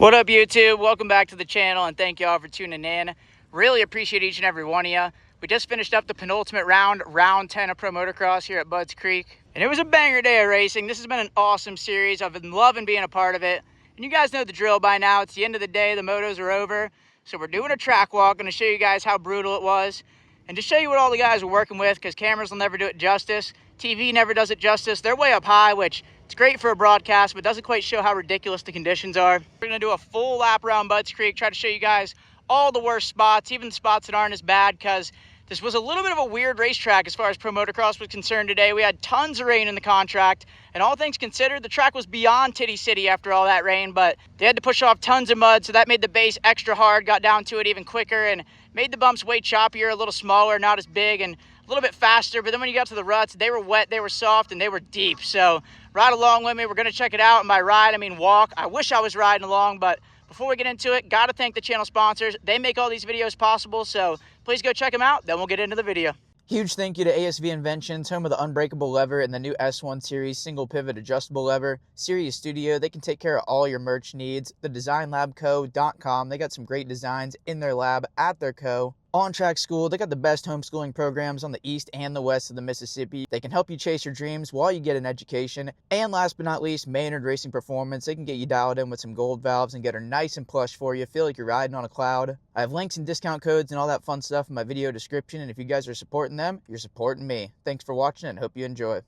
What up, YouTube? Welcome back to the channel, and thank y'all for tuning in. Really appreciate each and every one of you. We just finished up the penultimate round 10 of Pro Motocross here at Budds Creek, and it was a banger day of racing. This has been an awesome series. I've been loving being a part of it, and you guys know the drill by now. It's the end of the day. The motos are over, so we're doing a track walk. Going to show you guys how brutal it was, and to show you what all the guys were working with, because cameras will never do it justice. TV never does it justice. They're way up high, which it's great for a broadcast, but doesn't quite show how ridiculous the conditions are. We're gonna do a full lap around Budds Creek, try to show you guys all the worst spots, even the spots that aren't as bad, because this was a little bit of a weird racetrack as far as Pro Motocross was concerned today. We had tons of rain in the contract, and all things considered, the track was beyond Titty City after all that rain, but they had to push off tons of mud, so that made the base extra hard, got down to it even quicker, and made the bumps way choppier, a little smaller, not as big, and a little bit faster. But then when you got to the ruts, they were wet, they were soft, and they were deep. So ride along with me. We're going to check it out. And by ride, I mean walk. I wish I was riding along, but before we get into it, got to thank the channel sponsors. They make all these videos possible, so please go check them out. Then we'll get into the video. Huge thank you to ASV Inventions, home of the unbreakable lever and the new S1 series single pivot adjustable lever. Sirius Studio, they can take care of all your merch needs. The designlabco.com, they got some great designs in their lab at their co. On Track School, they got the best homeschooling programs on the east and the west of the Mississippi. They can help you chase your dreams while you get an education. And last but not least, Maynard Racing Performance. They can get you dialed in with some gold valves and get her nice and plush for you. Feel like you're riding on a cloud. I have links and discount codes and all that fun stuff in my video description. And if you guys are supporting them, you're supporting me. Thanks for watching and hope you enjoy.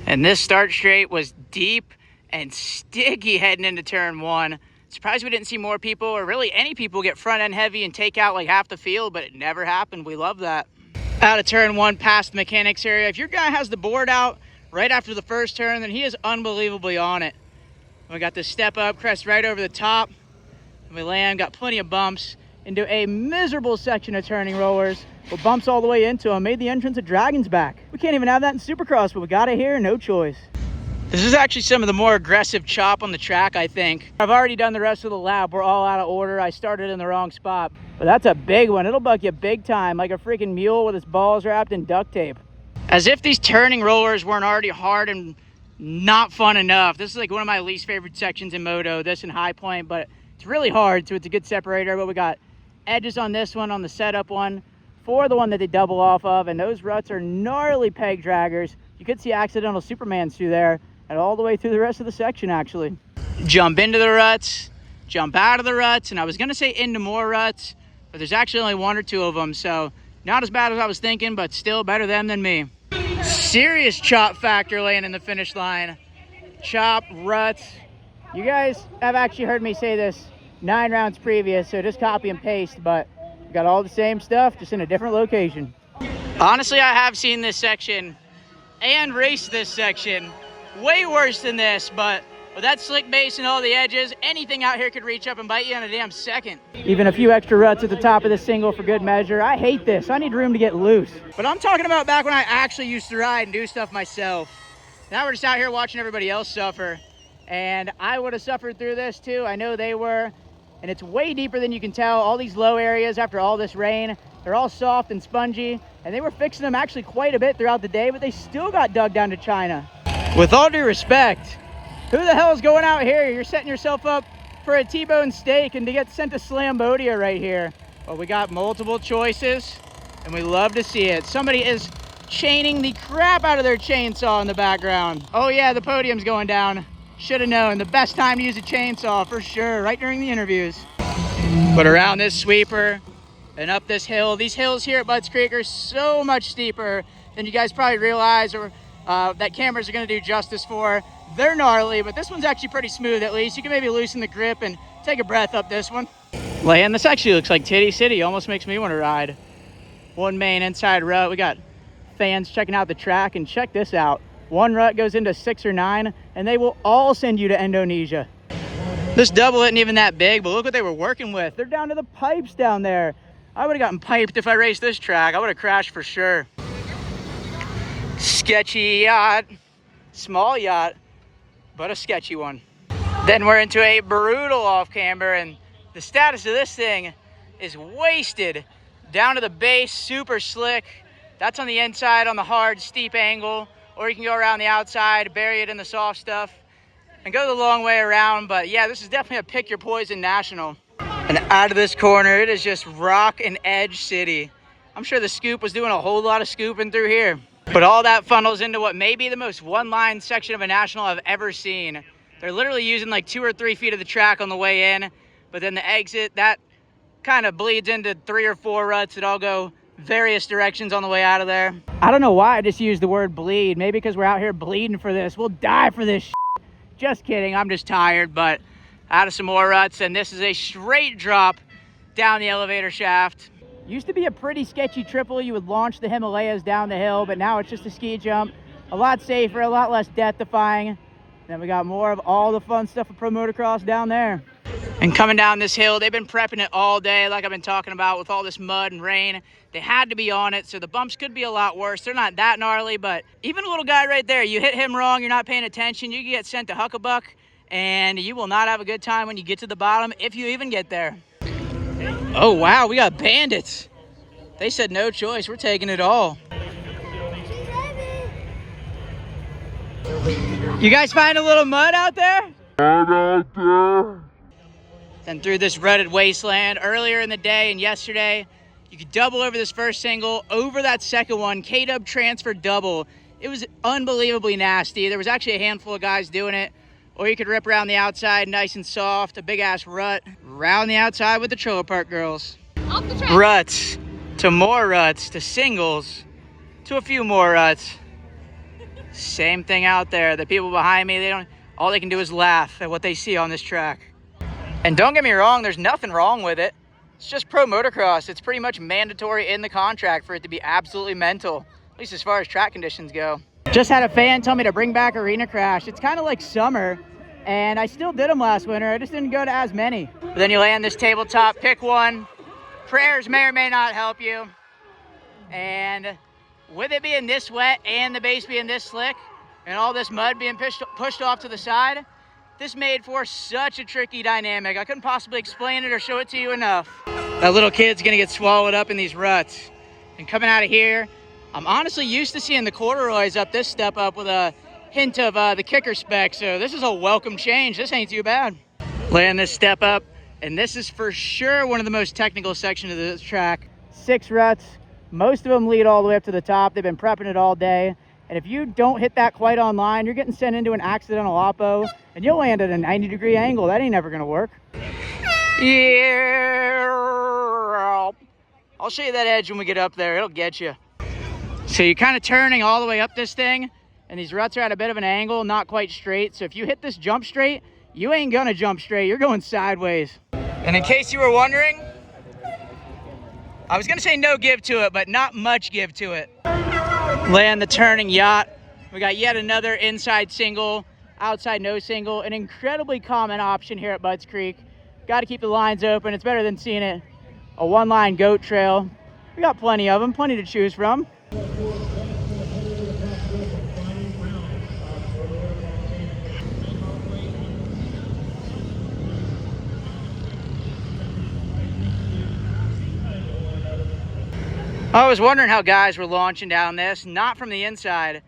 And this start straight was deep and sticky heading into turn one. Surprised we didn't see more people, or really any people, get front end heavy and take out like half the field, but it never happened. We love that. Out of turn one, past the mechanics area. If your guy has the board out right after the first turn, then he is unbelievably on it. We got this step up, crest right over the top, and we land, got plenty of bumps into a miserable section of turning rollers with bumps all the way into them. Made the entrance of Dragon's Back. We can't even have that in Supercross, but we got it here, no choice. This is actually some of the more aggressive chop on the track, I think. I've already done the rest of the lap. We're all out of order. I started in the wrong spot. But that's a big one. It'll buck you big time, like a freaking mule with its balls wrapped in duct tape. As if these turning rollers weren't already hard and not fun enough. This is like one of my least favorite sections in moto, this and High Point, but it's really hard, so it's a good separator. But we got edges on this one, on the setup one, for the one that they double off of, and those ruts are gnarly peg draggers. You could see accidental Supermans through there, and all the way through the rest of the section, actually. Jump into the ruts, jump out of the ruts, and I was gonna say into more ruts, but there's actually only one or two of them, so not as bad as I was thinking, but still better them than me. Serious chop factor laying in the finish line. Chop, ruts. You guys have actually heard me say this 9 rounds previous, so just copy and paste, but got all the same stuff, just in a different location. Honestly, I have seen this section and raced this section way worse than this, but with that slick base and all the edges, anything out here could reach up and bite you in a damn second. Even a few extra ruts at the top of the single for good measure. I hate this. I need room to get loose. But I'm talking about back when I actually used to ride and do stuff myself. Now we're just out here watching everybody else suffer, and I would have suffered through this too. I know they were, and it's way deeper than you can tell. All these low areas after all this rain, they're all soft and spongy, and they were fixing them actually quite a bit throughout the day, but they still got dug down to China. With all due respect, who the hell is going out here? You're setting yourself up for a T-bone steak and to get sent to Slambodia right here. Well, we got multiple choices, and we love to see it. Somebody is chaining the crap out of their chainsaw in the background. Oh yeah, the podium's going down. Should have known. The best time to use a chainsaw, for sure, right during the interviews. But around this sweeper and up this hill, these hills here at Budds Creek are so much steeper than you guys probably realize, or that cameras are going to do justice for. They're gnarly, but this one's actually pretty smooth at least. You can maybe loosen the grip and take a breath up this one. Man, this actually looks like Titty City. Almost makes me want to ride. One main inside rut. We got fans checking out the track, and check this out. One rut goes into 6 or 9, and they will all send you to Indonesia. This double isn't even that big, but look what they were working with. They're down to the pipes down there. I would have gotten piped if I raced this track. I would have crashed for sure. Sketchy yacht, small yacht, but a sketchy one. Then we're into a brutal off camber, and the status of this thing is wasted down to the base, super slick. That's on the inside on the hard steep angle, or you can go around the outside, bury it in the soft stuff. and go the long way around. But yeah, this is definitely a pick your poison national. And out of this corner, it is just rock and edge city. I'm sure the scoop was doing a whole lot of scooping through here. But all that funnels into what may be the most one-line section of a national I've ever seen. They're literally using like 2 or 3 feet of the track on the way in, but then the exit, that kind of bleeds into 3 or 4 ruts that all go various directions on the way out of there. I don't know why I just used the word bleed. Maybe because we're out here bleeding for this. We'll die for this shit. Just kidding, I'm just tired, but out of some more ruts, and this is a straight drop down the elevator shaft. Used to be a pretty sketchy triple. You would launch the Himalayas down the hill, but now it's just a ski jump. A lot safer, a lot less death-defying. Then we got more of all the fun stuff of pro motocross down there. And coming down this hill, they've been prepping it all day, like I've been talking about, with all this mud and rain. They had to be on it, so the bumps could be a lot worse. They're not that gnarly, but even a little guy right there, you hit him wrong, you're not paying attention, you can get sent to Huckabuck, and you will not have a good time when you get to the bottom, if you even get there. Oh wow, we got bandits. They said no choice, we're taking it all. You guys find a little mud out there? Then through this rutted wasteland earlier in the day and yesterday, you could double over this first single, over that second one, K-dub transfer double. It was unbelievably nasty. There was actually a handful of guys doing it. Or you could rip around the outside nice and soft, a big ass rut. Round the outside with the trailer park girls. Off the track. Ruts, to more ruts, to singles, to a few more ruts. Same thing out there. The people behind me, all they can do is laugh at what they see on this track. And don't get me wrong, there's nothing wrong with it. It's just pro motocross. It's pretty much mandatory in the contract for it to be absolutely mental, at least as far as track conditions go. Just had a fan tell me to bring back Arena Crash. It's kind of like summer, and I still did them last winter. I just didn't go to as many. But then you land this tabletop, pick one. Prayers may or may not help you. And with it being this wet and the base being this slick and all this mud being pushed off to the side, this made for such a tricky dynamic. I couldn't possibly explain it or show it to you enough. That little kid's gonna get swallowed up in these ruts. And coming out of here, I'm honestly used to seeing the corduroys up this step up with a hint of the kicker spec, so this is a welcome change. This ain't too bad. Laying this step up, and this is for sure one of the most technical sections of this track. 6 ruts, most of them lead all the way up to the top. They've been prepping it all day, and if you don't hit that quite on line, you're getting sent into an accidental oppo, and you'll land at a 90-degree angle. That ain't ever gonna work. Yeah, I'll show you that edge when we get up there. It'll get you. So you're kind of turning all the way up this thing, and these ruts are at a bit of an angle, not quite straight. So if you hit this jump straight, you ain't gonna jump straight, you're going sideways. And in case you were wondering, I was gonna say no give to it, but not much give to it. Land the turning yacht. We got yet another inside single, outside no single, an incredibly common option here at Budds Creek. Got to keep the lines open. It's better than seeing it a one-line goat trail. We got plenty of them, plenty to choose from. I was wondering how guys were launching down this, not from the inside,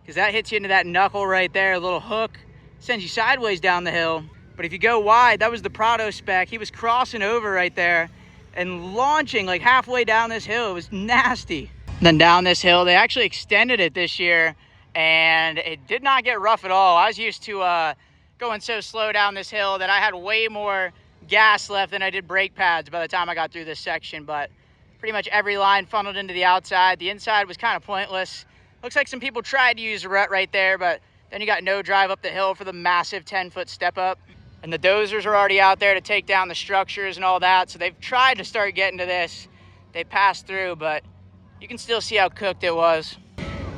because that hits you into that knuckle right there, a little hook, sends you sideways down the hill. But if you go wide, that was the Prado spec. He was crossing over right there and launching like halfway down this hill. It was nasty. Then down this hill, they actually extended it this year, and it did not get rough at all. I was used to going so slow down this hill that I had way more gas left than I did brake pads by the time I got through this section. But pretty much every line funneled into the outside. The inside was kind of pointless. Looks like some people tried to use a rut right there, but then you got no drive up the hill for the massive 10-foot step up. And the dozers are already out there to take down the structures and all that. So they've tried to start getting to this. They passed through, but you can still see how cooked it was.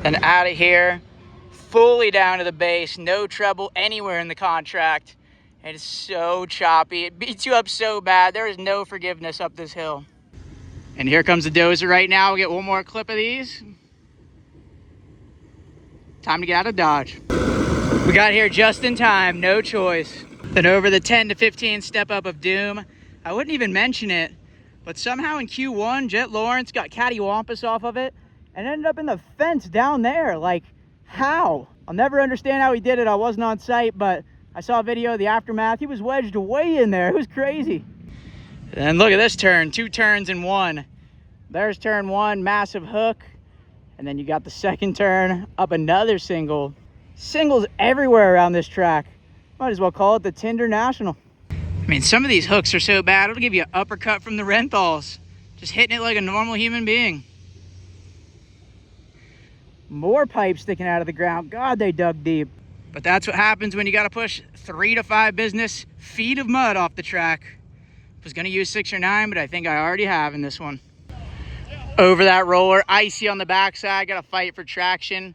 Then out of here, fully down to the base, no treble anywhere in the contract. It is so choppy. It beats you up so bad. There is no forgiveness up this hill. And here comes the dozer right now. We'll get one more clip of these. Time to get out of Dodge. We got here just in time, no choice. Then over the 10 to 15 step up of doom. I wouldn't even mention it, but somehow in Q1, Jet Lawrence got cattywampus off of it and ended up in the fence down there. Like, how? I'll never understand how he did it. I wasn't on site, but I saw a video of the aftermath. He was wedged way in there. It was crazy. And look at this turn, 2 turns in one. There's turn 1, massive hook. And then you got the second turn, up another single. Singles everywhere around this track. Might as well call it the Tinder National. I mean, some of these hooks are so bad, it'll give you an uppercut from the Renthals. Just hitting it like a normal human being. More pipes sticking out of the ground. God, they dug deep. But that's what happens when you got to push 3 to 5 business feet of mud off the track. I was going to use 6 or 9, but I think I already have in this one. Over that roller, icy on the backside, got to fight for traction.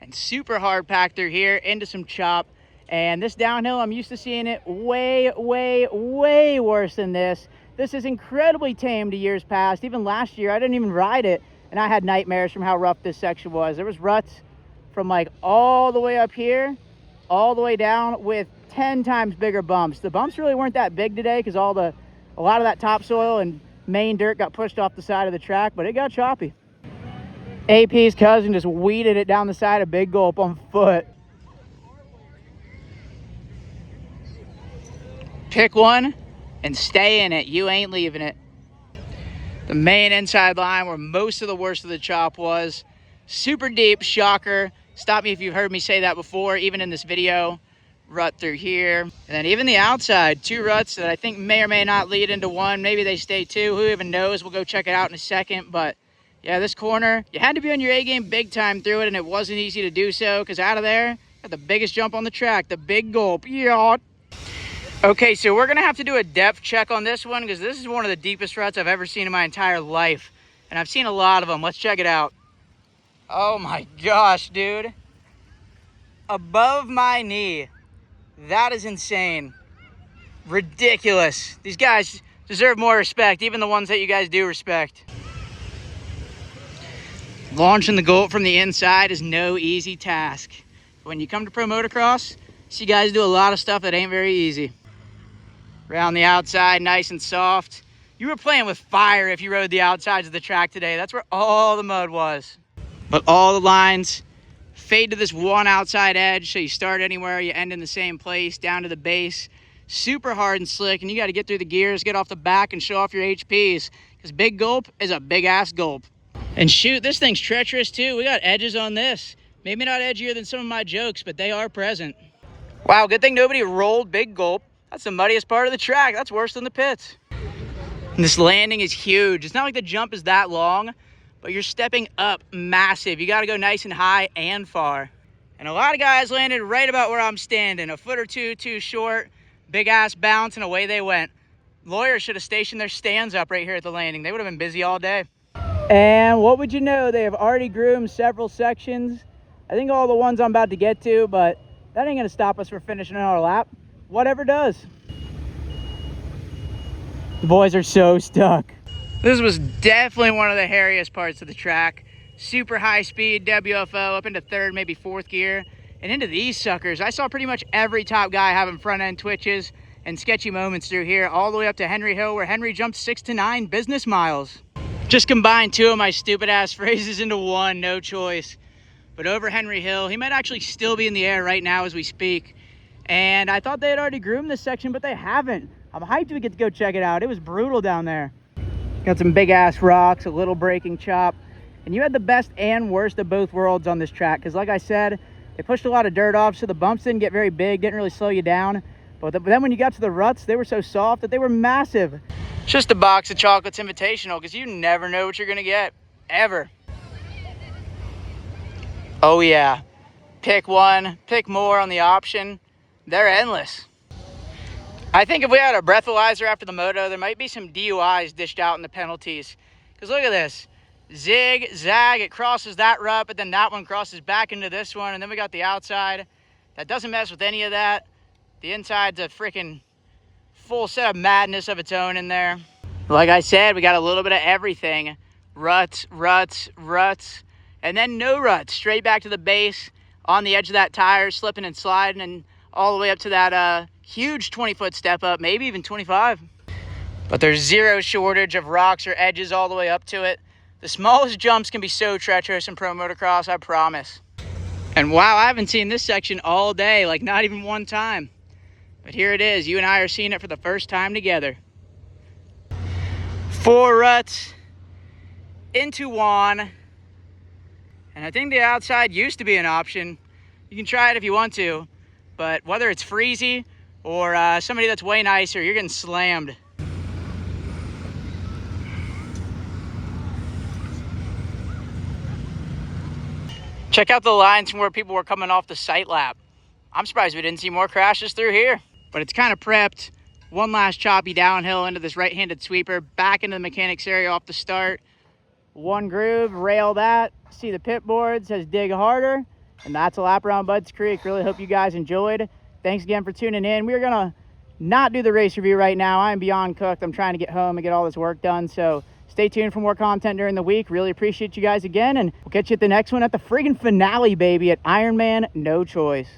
And super hard pack through here into some chop. And this downhill, I'm used to seeing it way, way, way worse than this. This is incredibly tame to years past. Even last year, I didn't even ride it, and I had nightmares from how rough this section was. There was ruts from like all the way up here, all the way down with 10 times bigger bumps. The bumps really weren't that big today because a lot of that topsoil and main dirt got pushed off the side of the track, but it got choppy. AP's cousin just weeded it down the side of Big Gulp on foot. Pick one and stay in it. You ain't leaving it. The main inside line where most of the worst of the chop was. Super deep, shocker. Stop me if you've heard me say that before, even in this video. Rut through here. And then even the outside, 2 ruts that I think may or may not lead into one. Maybe they stay 2. Who even knows? We'll go check it out in a second. But yeah, this corner, you had to be on your A game big time through it, and it wasn't easy to do so because out of there, got the biggest jump on the track, the Big Gulp. Yeah. Okay, so we're gonna have to do a depth check on this one because this is one of the deepest ruts I've ever seen in my entire life. And I've seen a lot of them. Let's check it out. Oh my gosh, dude. Above my knee. That is insane. Ridiculous. These guys deserve more respect, even the ones that you guys do respect. Launching the Gulp from the inside is no easy task. When you come to pro motocross, see guys do a lot of stuff that ain't very easy. Around the outside, nice and soft. You were playing with fire if you rode the outsides of the track today. That's where all the mud was. But all the lines fade to this one outside edge, so you start anywhere, you end in the same place, down to the base. Super hard and slick, and you got to get through the gears, get off the back, and show off your HPs, because Big Gulp is a big-ass gulp. And shoot, this thing's treacherous, too. We got edges on this. Maybe not edgier than some of my jokes, but they are present. Wow, good thing nobody rolled Big Gulp. That's the muddiest part of the track. That's worse than the pits. And this landing is huge. It's not like the jump is that long, but you're stepping up massive. You got to go nice and high and far. And a lot of guys landed right about where I'm standing. A foot or two too short, big ass bounce, and away they went. Lawyers should have stationed their stands up right here at the landing. They would have been busy all day. And what would you know? They have already groomed several sections. I think all the ones I'm about to get to, but that ain't gonna stop us from finishing our lap. Whatever does. The boys are so stuck. This was definitely one of the hairiest parts of the track. Super high speed, WFO, up into 3rd, maybe 4th gear. And into these suckers, I saw pretty much every top guy having front end twitches and sketchy moments through here, all the way up to Henry Hill, where Henry jumped 6 to 9 business miles. Just combined 2 of my stupid ass phrases into one, no choice. But over Henry Hill, he might actually still be in the air right now as we speak. And I thought they had already groomed this section, but they haven't. I'm hyped we get to go check it out. It was brutal down there. Got some big ass rocks, a little breaking chop. And you had the best and worst of both worlds on this track. Because like I said, they pushed a lot of dirt off, so the bumps didn't get very big, didn't really slow you down. But then when you got to the ruts, they were so soft that they were massive. Just a box of chocolates invitational, because you never know what you're gonna get, ever. Oh yeah, pick one, pick more on the option. They're endless. I think if we had a breathalyzer after the moto, there might be some DUIs dished out in the penalties. Because look at this. Zig, zag, it crosses that rut, but then that one crosses back into this one, and then we got the outside. That doesn't mess with any of that. The inside's a freaking full set of madness of its own in there. Like I said, we got a little bit of everything. Ruts, ruts, ruts, and then no ruts. Straight back to the base, on the edge of that tire, slipping and sliding, and all the way up to that huge 20-foot step up, maybe even 25. But there's zero shortage of rocks or edges all the way up to it. The smallest jumps can be so treacherous in pro motocross, I promise. And wow, I haven't seen this section all day, like not even one time. But here it is. You and I are seeing it for the first time together. 4 ruts into 1. And I think the outside used to be an option. You can try it if you want to, but whether it's freezy or somebody that's way nicer, you're getting slammed. Check out the lines from where people were coming off the sight lap. I'm surprised we didn't see more crashes through here. But it's kind of prepped. One last choppy downhill into this right-handed sweeper, back into the mechanics area off the start. 1 groove, rail that. See the pit board, says dig harder. And that's a lap around Budds Creek. Really hope you guys enjoyed. Thanks again for tuning in. We're gonna not do the race review right now. I'm beyond cooked. I'm trying to get home and get all this work done. So stay tuned for more content during the week. Really appreciate you guys again. And we'll catch you at the next one at the friggin' finale, baby, at Ironman No Choice.